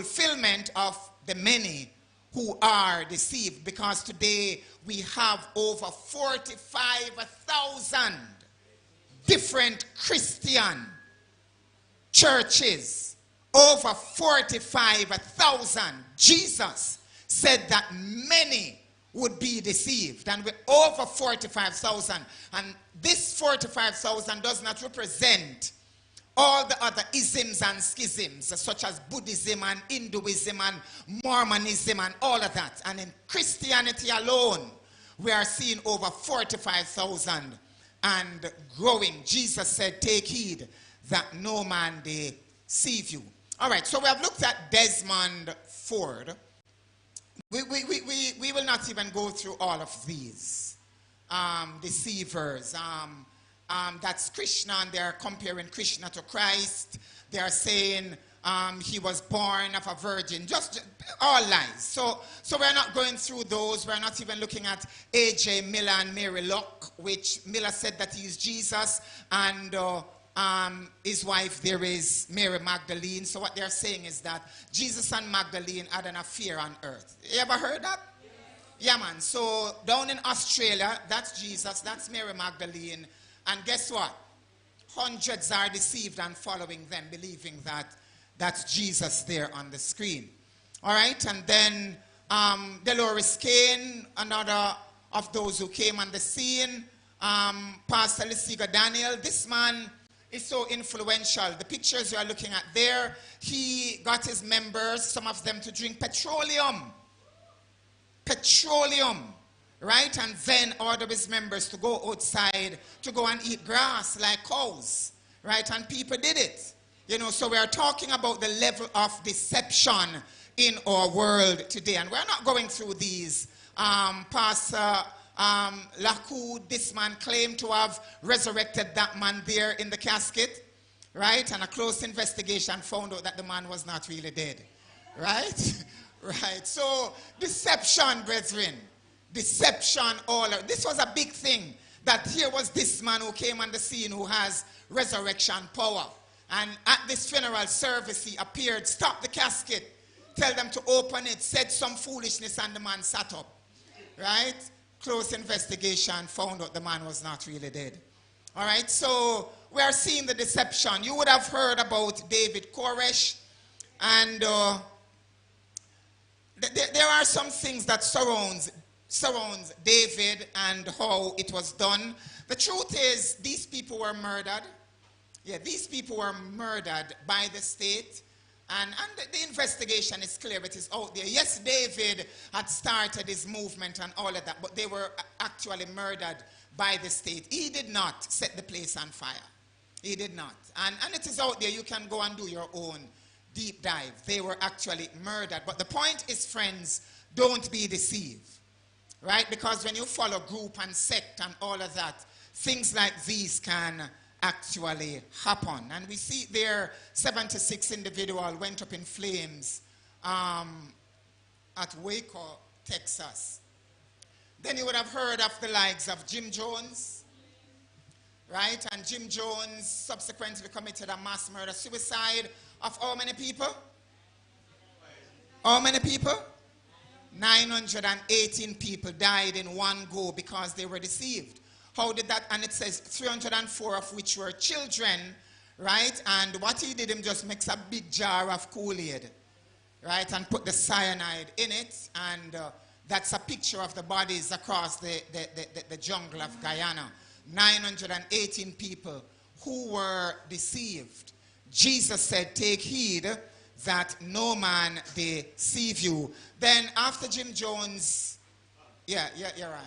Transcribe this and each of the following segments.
fulfillment of the many who are deceived, because today we have over 45,000 different Christian churches. Over 45,000. Jesus said that many would be deceived, and with over 45,000, and this 45,000 does not represent all the other isms and schisms, such as Buddhism and Hinduism and Mormonism and all of that. And in Christianity alone, we are seeing over 45,000 and growing. Jesus said, take heed that no man deceive you. All right, so we have looked at Desmond Ford. We will not even go through all of these deceivers. That's Krishna, and they're comparing Krishna to Christ. They are saying he was born of a virgin. Just all lies. So we're not going through those. We're not even looking at A.J. Miller and Mary Locke, which Miller said that he is Jesus, and his wife there is Mary Magdalene. So what they're saying is that Jesus and Magdalene had an affair on earth. You ever heard that? Yeah, man. So down in Australia, that's Jesus, that's Mary Magdalene. And guess what? Hundreds are deceived and following them, believing that that's Jesus there on the screen. All right, and then Dolores Kane, another of those who came on the scene. Pastor Lesiga Daniel, this man is so influential. The pictures you are looking at there, he got his members, some of them, to drink petroleum. Right? And then order his members to go outside to go and eat grass like cows. Right? And people did it. You know, so we are talking about the level of deception in our world today. And we're not going through these. Pastor Lacoud, this man claimed to have resurrected that man there in the casket. Right? And a close investigation found out that the man was not really dead. Right? Right. So deception, brethren. Deception all around. This was a big thing, that here was this man who came on the scene who has resurrection power. And at this funeral service he appeared, stopped the casket, tell them to open it, said some foolishness, and the man sat up. Right? Close investigation found out the man was not really dead. All right, so we are seeing the deception. You would have heard about David Koresh, and there are some things that surrounds David and how it was done. The truth is, these people were murdered. Yeah, these people were murdered by the state. And the investigation is clear. It is out there. Yes, David had started his movement and all of that, but they were actually murdered by the state. He did not set the place on fire. He did not. And it is out there. You can go and do your own deep dive. They were actually murdered. But the point is, friends, don't be deceived. Right? Because when you follow group and sect and all of that, things like these can actually happen. And we see there 76 individuals went up in flames at Waco, Texas. Then you would have heard of the likes of Jim Jones, right? And Jim Jones subsequently committed a mass murder suicide of how many people? How many people? 918 people died in one go because they were deceived. How did that? And it says 304 of which were children, right? And what he did, him just makes a big jar of Kool-Aid, right? And put the cyanide in it. And that's a picture of the bodies across the jungle of Guyana. 918 people who were deceived. Jesus said, take heed that no man deceive you. Then after Jim Jones, yeah, right.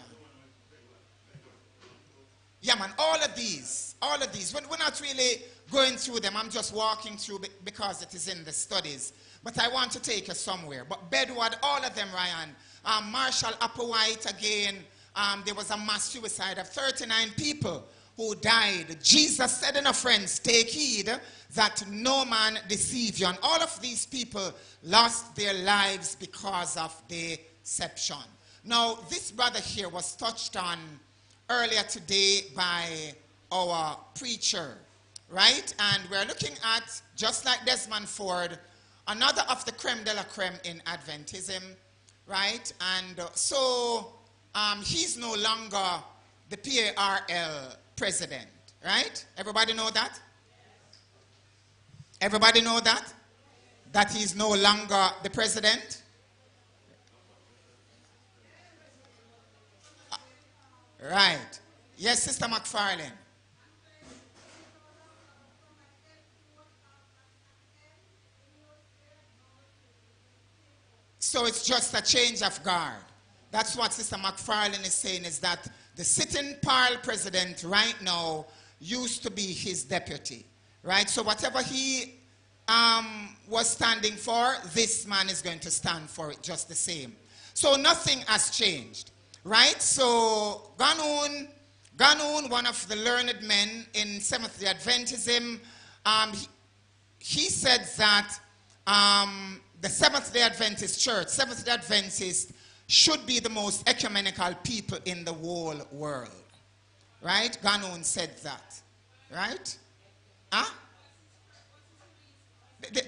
Yeah, man, all of these, we're not really going through them. I'm just walking through because it is in the studies. But I want to take you somewhere. But Bedward, all of them, Ryan. Marshall Applewhite, again, there was a mass suicide of 39 people who died. Jesus said, in a friends, take heed that no man deceive you. And all of these people lost their lives because of deception. Now, this brother here was touched on earlier today by our preacher, right? And we're looking at, just like Desmond Ford, another of the creme de la creme in Adventism, right? And he's no longer the PARL president, right? Everybody know that? Everybody know that? That he's no longer the president? Right. Yes, Sister McFarlane. So it's just a change of guard. That's what Sister McFarlane is saying, is that the sitting PARL president right now used to be his deputy. Right? So whatever he was standing for, this man is going to stand for it just the same. So nothing has changed. Right? So Ganun, one of the learned men in Seventh-day Adventism, he said that the Seventh-day Adventist Church, Seventh-day Adventist, should be the most ecumenical people in the whole world. Right? Ganun said that. Right? Huh?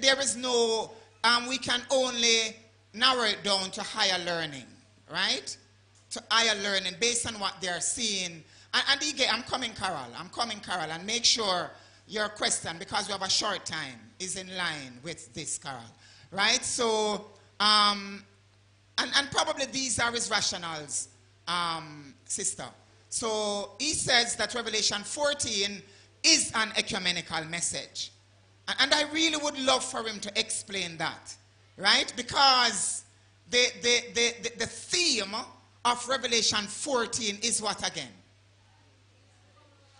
There is no, we can only narrow it down to higher learning. Right? To higher learning based on what they're seeing. And again, I'm coming, Carol, and make sure your question, because we have a short time, is in line with this, Carol. Right? So, and probably these are his rationales, sister. So, he says that Revelation 14 is an ecumenical message. And I really would love for him to explain that. Right? Because the theme of Revelation 14 is what again?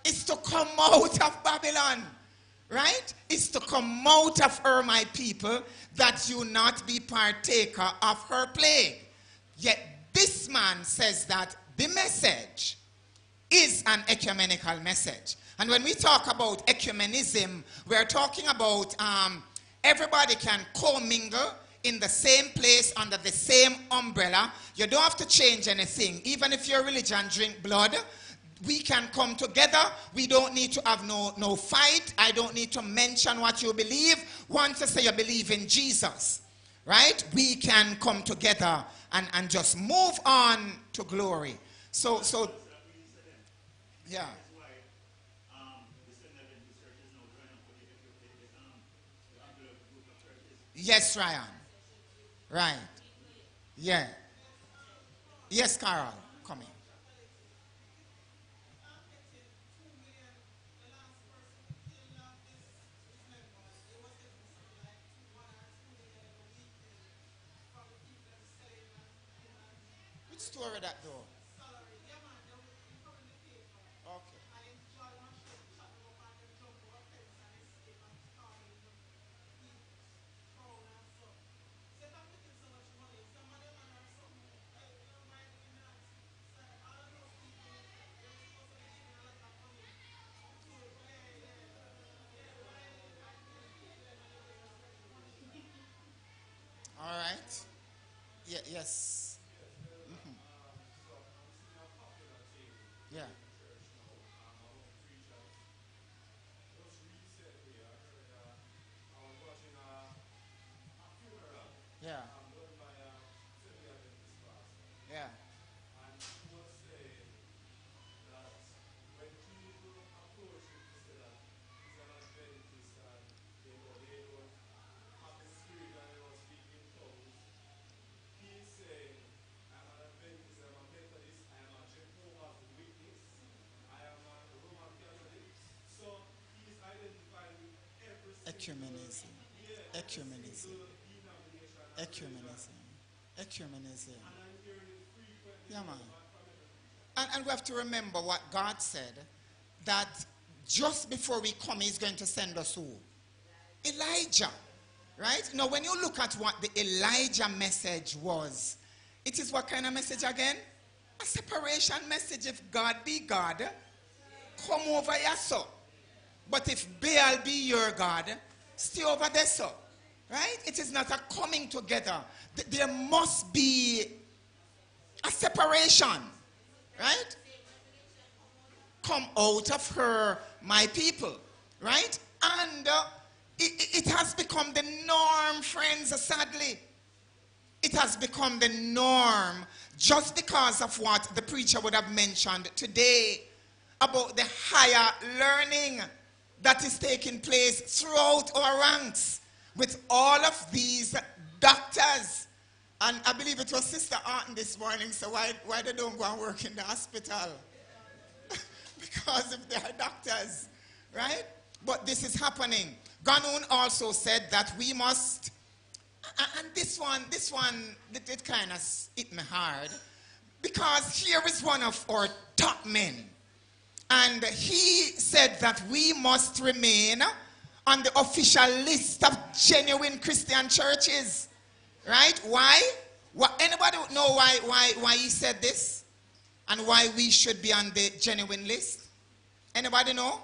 It's to come out of Babylon. Right? It's to come out of her, my people, that you not be partaker of her plague. Yet this man says that the message is an ecumenical message. And when we talk about ecumenism, we're talking about everybody can commingle in the same place under the same umbrella. You don't have to change anything. Even if your religion drink blood, we can come together. We don't need to have no fight. I don't need to mention what you believe. Once you say you believe in Jesus, right? We can come together and just move on to glory. So yeah. Yes, Ryan. Right. Yeah. Yes, Carol. Come in. Which story that though? Okay. All right. Yeah, yes. Mm-hmm. Yeah. Yeah. Yeah. Ecumenism. Ecumenism. Ecumenism. Ecumenism. Yeah, man. And we have to remember what God said, that just before we come, he's going to send us who? Elijah. Right? Now, when you look at what the Elijah message was, it is what kind of message again? A separation message. If God be God, come over here, so. But if Baal be your God, stay over there, so. Right? It is not a coming together. There must be a separation. Right? Come out of her, my people. Right? And It has become the norm, friends, sadly. It has become the norm just because of what the preacher would have mentioned today about the higher learning that is taking place throughout our ranks with all of these doctors. And I believe it was Sister Arton this morning, so why they don't go and work in the hospital? Because if they are doctors, right? But this is happening. Ganoon also said that we must, and this one, it kind of hit me hard, because here is one of our top men, and he said that we must remain on the official list of genuine Christian churches. Right? Why? Anybody know why he said this? And why we should be on the genuine list? Anybody know?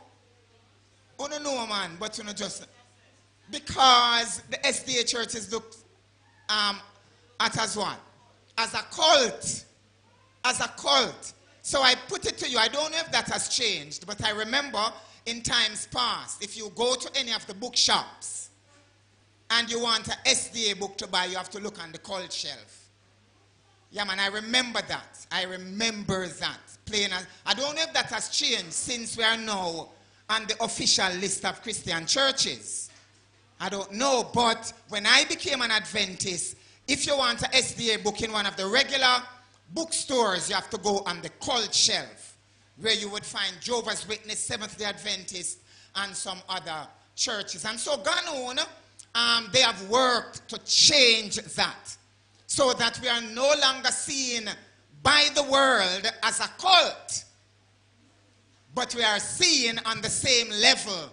Oh, no, man, but you know, just because the SDA Church is looked at as what? As a cult. As a cult. So I put it to you, I don't know if that has changed, but I remember in times past, if you go to any of the bookshops, and you want an SDA book to buy, you have to look on the cult shelf. Yeah, man, I remember that. I remember that. I don't know if that has changed since we are now on the official list of Christian churches. I don't know, but when I became an Adventist, if you want an SDA book in one of the regular bookstores, you have to go on the cult shelf, where you would find Jehovah's Witness, Seventh-day Adventist, and some other churches. And so Ganoon, they have worked to change that so that we are no longer seen by the world as a cult, but we are seen on the same level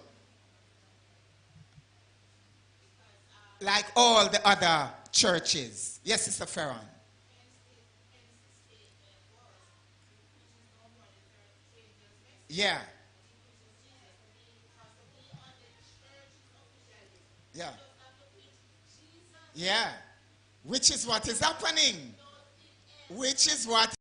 like all the other churches. Yes, Sister Farron. Yeah. Yeah. Yeah. Which is what is happening. Which is what